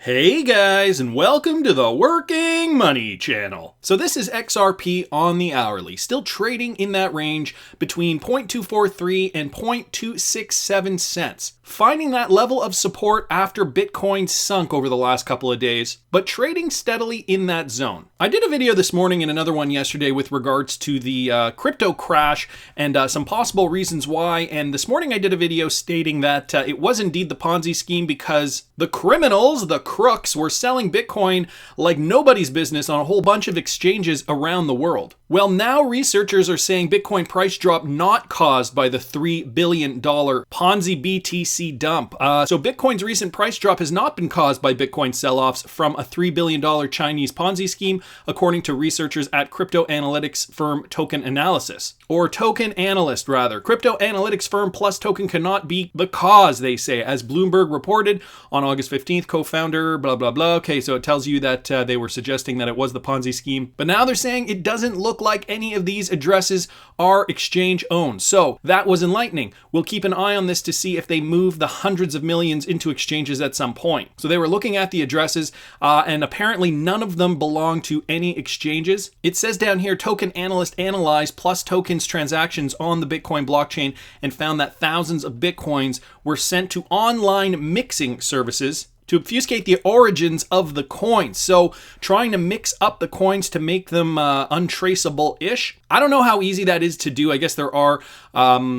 Hey guys, and welcome to the Working Money channel. So this is XRP on the hourly, still trading in that range between 0.243 and 0.267 cents, finding that level of support after Bitcoin sunk over the last couple of days, but trading steadily in that zone. I did a video this morning and another one yesterday with regards to the crypto crash and some possible reasons why, and this morning I did a video stating that it was indeed the Ponzi scheme because the criminals, the crooks, were selling Bitcoin like nobody's business on a whole bunch of exchanges around the world. Well, now researchers are saying Bitcoin price drop not caused by the $3 billion Ponzi BTC dump. So Bitcoin's recent price drop has not been caused by Bitcoin sell-offs from a $3 billion Chinese Ponzi scheme, according to researchers at crypto analytics firm Token Analysis. Or Token Analyst, rather. Crypto analytics firm plus Token cannot be the cause, they say, as Bloomberg reported on August 15th, co-founder, blah, blah, blah. Okay, so it tells you that they were suggesting that it was the Ponzi scheme. But now they're saying it doesn't look like any of these addresses are exchange owned. So that was enlightening. We'll keep an eye on this to see if they move the hundreds of millions into exchanges at some point. So they were looking at the addresses and apparently none of them belong to any exchanges. It says down here, Token Analyst analyzed plus Token's transactions on the Bitcoin blockchain and found that thousands of Bitcoins were sent to online mixing services to obfuscate the origins of the coins. So trying to mix up the coins to make them untraceable-ish. I don't know how easy that is to do. I guess there are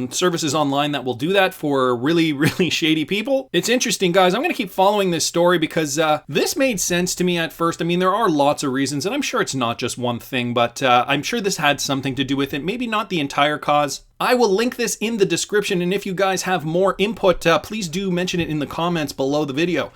services online that will do that for really, really shady people. It's interesting, guys. I'm going to keep following this story because this made sense to me at first. I mean, there are lots of reasons, and I'm sure it's not just one thing, but I'm sure this had something to do with it. Maybe not the entire cause. I will link this in the description, and if you guys have more input, please do mention it in the comments below the video.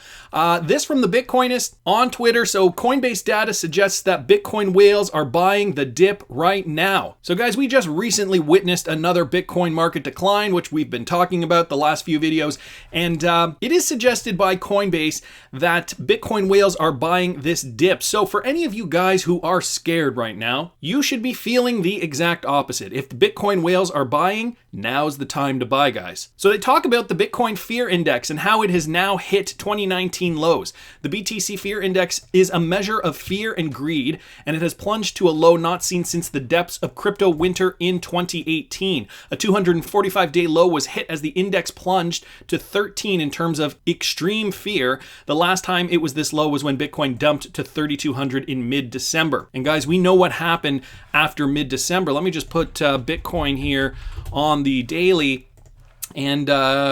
This from the Bitcoinist on Twitter. So Coinbase data suggests that Bitcoin whales are buying the dip right now. So guys, we just recently witnessed another Bitcoin market decline, which we've been talking about the last few videos, and it is suggested by Coinbase that Bitcoin whales are buying this dip. So for any of you guys who are scared right now, you should be feeling the exact opposite. If the Bitcoin whales are buying, now's the time to buy, guys. So they talk about the Bitcoin Fear Index and how it has now hit 2019 lows. The Btc Fear Index is a measure of fear and greed, and it has plunged to a low not seen since the depths of crypto winter in 2018. A 245-day low was hit as the index plunged to 13 in terms of extreme fear. The last time it was this low was when Bitcoin dumped to 3,200 in mid-December. And guys, we know what happened after mid-December. Let me just put Bitcoin here on the daily, and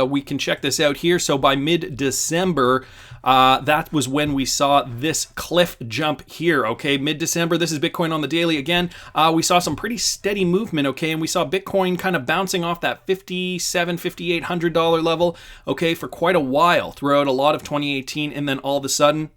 we can check this out here. So by mid-December, that was when we saw this cliff jump here, okay? Mid-December, this is Bitcoin on the daily again. We saw some pretty steady movement, okay? And we saw Bitcoin kind of bouncing off that $5,700, $5,800 level, okay, for quite a while throughout a lot of 2018, and then all of a sudden,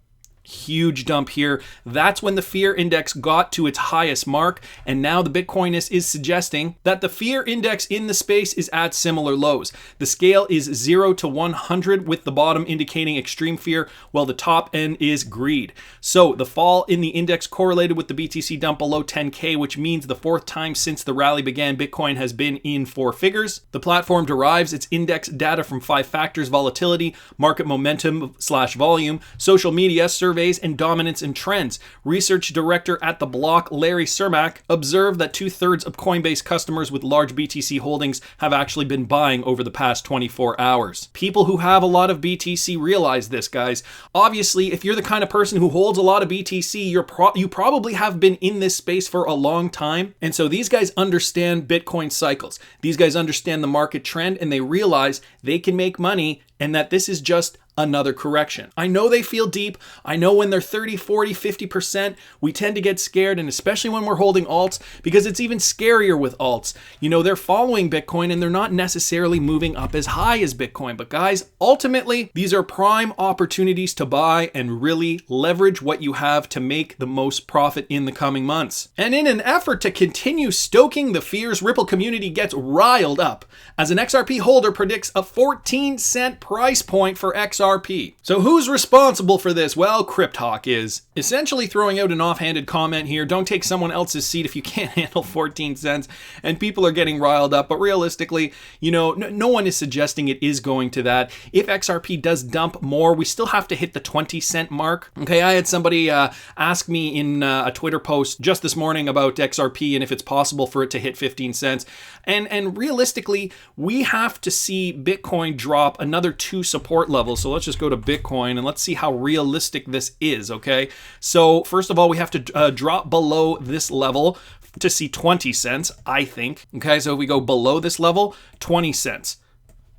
huge dump here. That's when the fear index got to its highest mark, and now the Bitcoinist is suggesting that the fear index in the space is at similar lows. The scale is 0 to 100, with the bottom indicating extreme fear, while the top end is greed. So the fall in the index correlated with the BTC dump below 10K, which means the fourth time since the rally began, Bitcoin has been in four figures. The platform derives its index data from 5 factors: volatility, market momentum/volume, social media, surveys, and dominance and trends. Research director at The Block, Larry Cermak, observed that 2/3 of Coinbase customers with large BTC holdings have actually been buying over the past 24 hours. People who have a lot of BTC realize this, guys. Obviously, if you're the kind of person who holds a lot of BTC, you probably have been in this space for a long time. And so these guys understand Bitcoin cycles. These guys understand the market trend, and they realize they can make money and that this is just another correction. I know they feel deep. I know when they're 30, 40, 50%, we tend to get scared, and especially when we're holding alts, because it's even scarier with alts. You know, they're following Bitcoin and they're not necessarily moving up as high as Bitcoin. But guys, ultimately, these are prime opportunities to buy and really leverage what you have to make the most profit in the coming months. And in an effort to continue stoking the fears, Ripple community gets riled up as an XRP holder predicts a 14-cent price point for XRP XRP. So who's responsible for this? Well, Crypthawk is. Essentially throwing out an offhanded comment here. Don't take someone else's seat if you can't handle 14 cents. And people are getting riled up. But realistically, you know, no one is suggesting it is going to that. If XRP does dump more, we still have to hit the 20-cent mark. Okay, I had somebody ask me in a Twitter post just this morning about XRP and if it's possible for it to hit 15 cents. And realistically, we have to see Bitcoin drop another 2 support levels. So let's just go to Bitcoin and let's see how realistic this is, okay? So first of all, we have to drop below this level to see 20 cents, I think. Okay, so if we go below this level, 20 cents.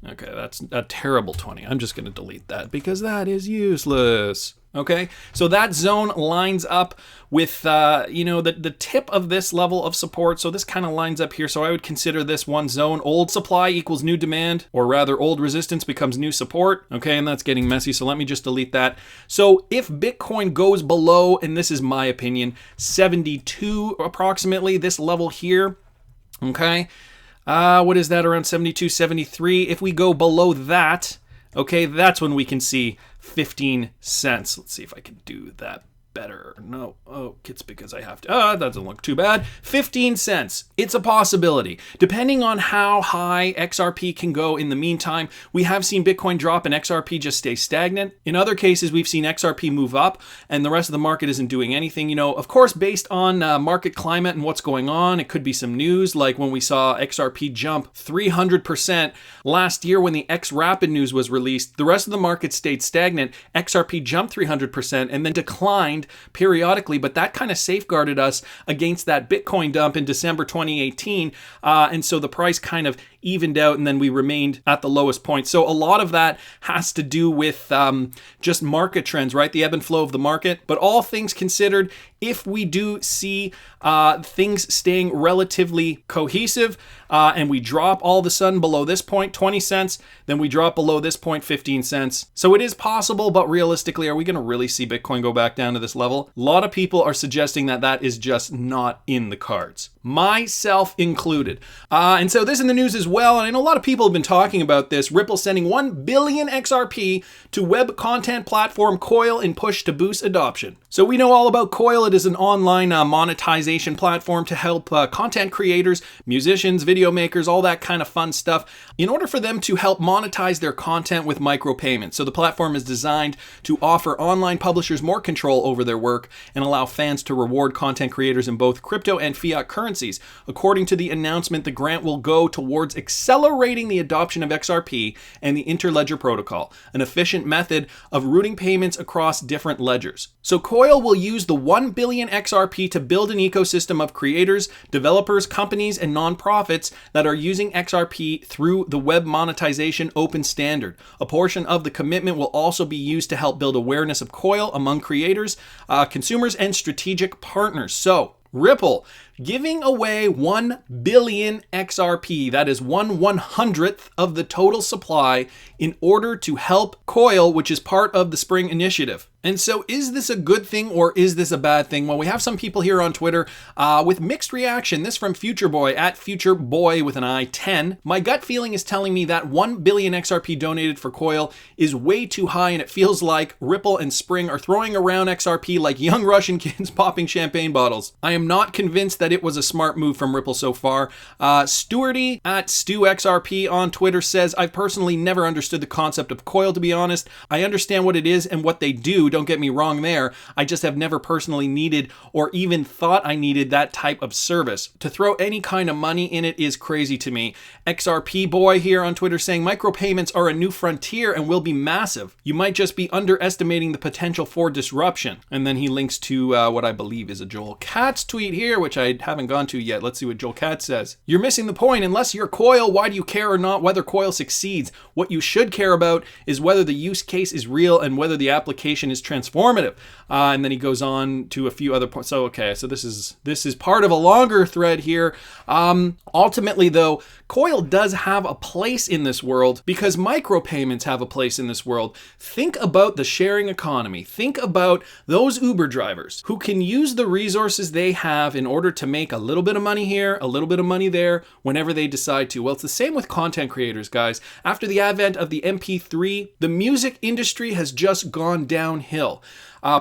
Okay, that's a terrible 20. I'm just going to delete that because that is useless. Okay, so that zone lines up with, you know, the tip of this level of support. So this kind of lines up here. So I would consider this one zone. Old supply equals new demand, or rather old resistance becomes new support. Okay, and that's getting messy. So let me just delete that. So if Bitcoin goes below, and this is my opinion, 72 approximately, this level here, okay, what is that, around 72, 73? If we go below that, okay, that's when we can see 15 cents. Let's see if I can do that better. No, oh, it's because I have to. That doesn't look too bad. 15 cents. It's a possibility. Depending on how high XRP can go in the meantime, we have seen Bitcoin drop and XRP just stay stagnant. In other cases, we've seen XRP move up and the rest of the market isn't doing anything. You know, of course, based on market climate and what's going on, it could be some news like when we saw XRP jump 300% last year when the XRapid news was released. The rest of the market stayed stagnant. XRP jumped 300% and then declined periodically, but that kind of safeguarded us against that Bitcoin dump in December 2018. And so the price kind of evened out and then we remained at the lowest point. So a lot of that has to do with just market trends, right? The ebb and flow of the market. But all things considered, if we do see things staying relatively cohesive and we drop all of a sudden below this point, 20 cents, then we drop below this point, 15 cents. So it is possible, but realistically, are we going to really see Bitcoin go back down to this level? A lot of people are suggesting that that is just not in the cards, myself included. And so this in the news as well, and I know a lot of people have been talking about this. Ripple sending 1 billion XRP to web content platform Coil in push to boost adoption. So we know all about Coil. It is an online monetization platform to help content creators, musicians, video makers, all that kind of fun stuff, in order for them to help monetize their content with micropayments. So the platform is designed to offer online publishers more control over their work and allow fans to reward content creators in both crypto and fiat currencies. According to the announcement, the grant will go towards accelerating the adoption of XRP and the Interledger protocol, an efficient method of routing payments across different ledgers. So Coil will use the 1 billion XRP to build an ecosystem of creators, developers, companies, and nonprofits that are using XRP through the web monetization open standard. A portion of the commitment will also be used to help build awareness of Coil among creators, consumers, and strategic partners. So Ripple giving away 1 billion XRP, that is 1/100th of the total supply, in order to help Coil, which is part of the Spring Initiative. And so is this a good thing or is this a bad thing? Well, we have some people here on Twitter with mixed reaction. This from FutureBoy, at FutureBoy with an I, 10. My gut feeling is telling me that 1 billion XRP donated for Coil is way too high, and it feels like Ripple and Spring are throwing around XRP like young Russian kids popping champagne bottles. I am not convinced that it was a smart move from Ripple so far. Stewarty at StuXRP on Twitter says, I've personally never understood the concept of Coil, to be honest. I understand what it is and what they do. Don't get me wrong there. I just have never personally needed or even thought I needed that type of service. To throw any kind of money in it is crazy to me. XRP boy here on Twitter saying micropayments are a new frontier and will be massive. You might just be underestimating the potential for disruption. And then he links to what I believe is a Joel Katz tweet here, which I haven't gone to yet. Let's see what Joel Katz says. You're missing the point. Unless you're Coil, why do you care or not whether Coil succeeds? What you should care about is whether the use case is real and whether the application is transformative. And then he goes on to a few other points. So, okay, so this is part of a longer thread here. Ultimately, though, Coil does have a place in this world because micropayments have a place in this world. Think about the sharing economy. Think about those Uber drivers who can use the resources they have in order to make a little bit of money here, a little bit of money there, whenever they decide to. Well, it's the same with content creators, guys. After the advent of the MP3, the music industry has just gone downhill.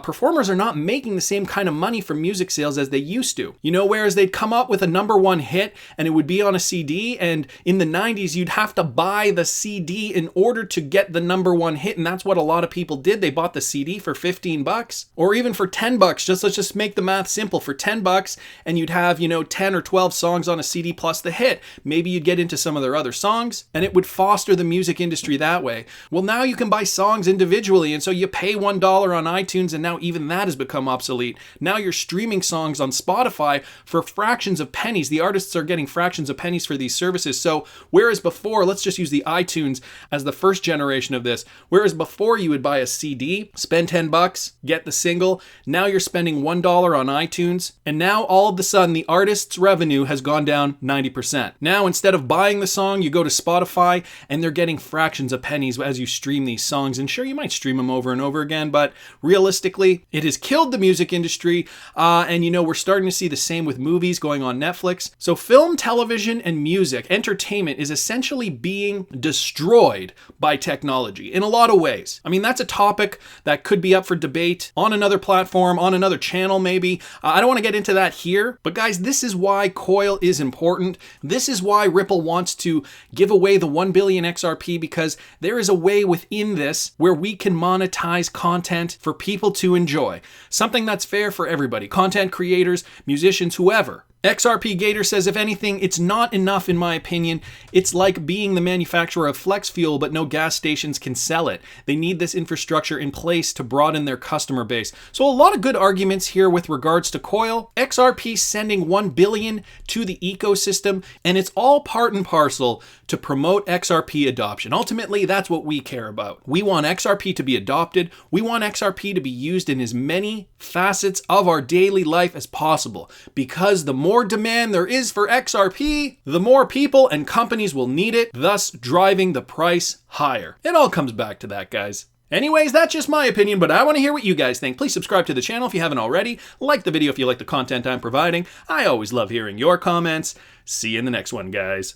Performers are not making the same kind of money from music sales as they used to. You know, whereas they'd come up with a #1 hit and it would be on a CD, and in the 90s you'd have to buy the CD in order to get the #1 hit, and that's what a lot of people did. They bought the CD for $15 or even for $10. Let's just make the math simple. For $10, and you'd have, 10 or 12 songs on a CD plus the hit. Maybe you'd get into some of their other songs, and it would foster the music industry that way. Well, now you can buy songs individually, and so you pay $1 on iTunes, and now even that has become obsolete. Now you're streaming songs on Spotify for fractions of pennies. The artists are getting fractions of pennies for these services. So whereas before, let's just use the iTunes as the first generation of this, whereas before you would buy a CD, spend $10, get the single, now you're spending $1 on iTunes, and now all of a sudden the artist's revenue has gone down 90%. Now instead of buying the song, you go to Spotify and they're getting fractions of pennies as you stream these songs. And sure, you might stream them over and over again, but realistically, it has killed the music industry, and we're starting to see the same with movies going on Netflix. So film, television, and music, entertainment is essentially being destroyed by technology in a lot of ways. I mean, that's a topic that could be up for debate on another platform, on another channel maybe. I don't want to get into that here, but guys, this is why Coil is important. This is why Ripple wants to give away the 1 billion XRP, because there is a way within this where we can monetize content for people to enjoy. Something that's fair for everybody, content creators, musicians, whoever. XRP Gator says, if anything, it's not enough in my opinion. It's like being the manufacturer of flex fuel, but no gas stations can sell it. They need this infrastructure in place to broaden their customer base. So a lot of good arguments here with regards to Coil. XRP sending 1 billion to the ecosystem, and it's all part and parcel to promote XRP adoption. Ultimately, that's what we care about. We want XRP to be adopted. We want XRP to be used in as many facets of our daily life as possible, because the more demand there is for XRP, the more people and companies will need it, thus driving the price higher. It all comes back to that, guys. Anyways, that's just my opinion, but I want to hear what you guys think. Please subscribe to the channel if you haven't already. Like the video if you like the content I'm providing. I always love hearing your comments. See you in the next one, guys.